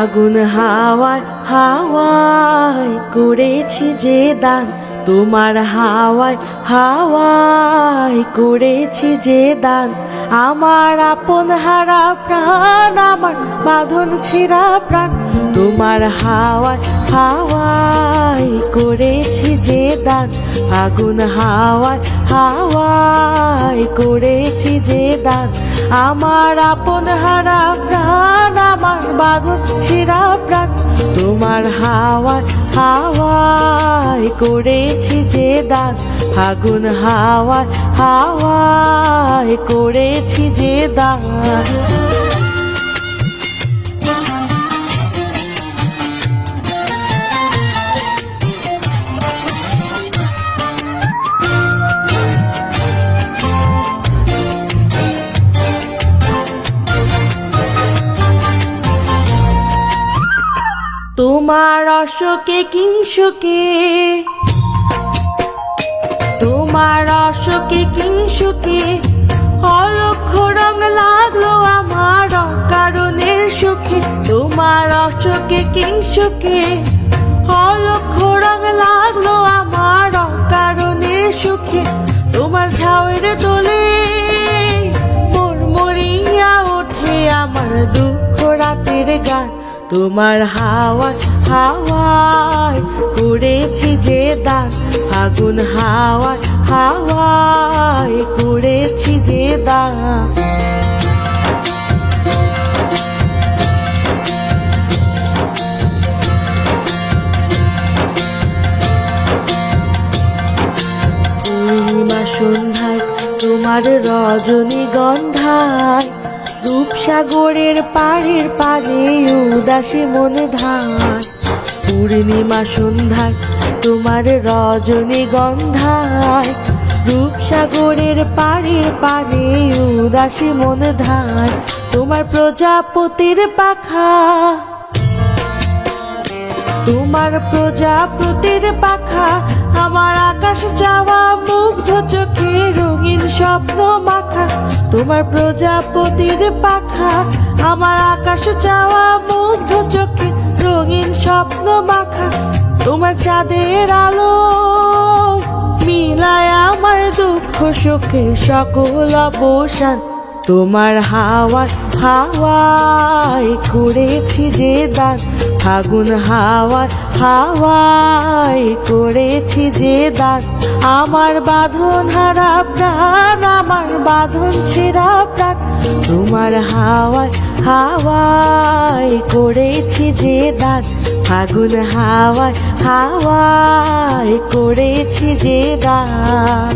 ফাগুন হাওয়ায় হাওয়ায় করেছি যে দান, তোমার হাওয়ায় হাওয়ায় করেছি যে দান। আমার আপন হারা প্রাণ, আমার বাঁধন ছেঁড়া প্রাণ, তোমার হাওয়ায় হাওয়ায় করেছি যে দান। ফাগুন হাওয়ায় হাওয়ায় করেছি যে দান। আমার আপন হারা প্রাণ, আমার বাঁধন ছেঁড়া প্রাণ, তোমার হাওয়ায় হাওয়ায় করেছি যে দান। ফাগুন হাওয়ায় হাওয়ায় করেছি যে দান। তোমার অশোকে কিংসুকে, তোমার অশোকে কিংসুকে অলক্ষ রং লাগলো আমার অকারণের সুখে। তোমার অশোকে কিংসুকে অলক্ষ রং লাগলো আমার অকারণের সুখে। তোমার ঝাউয়ের দোলে মরমরিয়া ওঠে আমার দুঃখ রাতের গান। তোমার হাওয়ায় হাওয়ায় করেছি যে দান। ফাগুন হাওয়ায় হাওয়ায় করেছি যে দান। পূর্ণিমা সন্ধ্যায় তোমার রজনীগন্ধায় রূপসাগরের পাড়ের পানে উদাসী মনে ধায়। পূর্ণিমা সন্ধ্যায় তোমার রজনীগন্ধায় রূপসাগরের পাড়ের পানে উদাসী মনে ধায়। তোমার প্রজাপতির পাখা, তোমার প্রজাপতির পাখা আমার আকাশ চাওয়া মুগ্ধ চোখে রঙিন স্বপ্ন মাখা। তোমার প্রজাপতির পাখা আমার আকাশ চাওয়া মুগ্ধ চোখে রঙিন স্বপ্ন মাখা। তোমার চাঁদের আলো মিলায় আমার দুঃখ সুখের সকল অবসান। তোমার হাওয়ায় হাওয়ায় করেছি যে দান। ফাগুন হাওয়ায় হাওয়ায় করেছি যে দান। আমার বাঁধন হারা প্রাণ, আমার বাঁধন ছেঁড়া প্রাণ, তোমার হাওয়ায় হাওয়ায় করেছি যে দান। ফাগুন হাওয়ায় হাওয়ায় করেছি যে দান।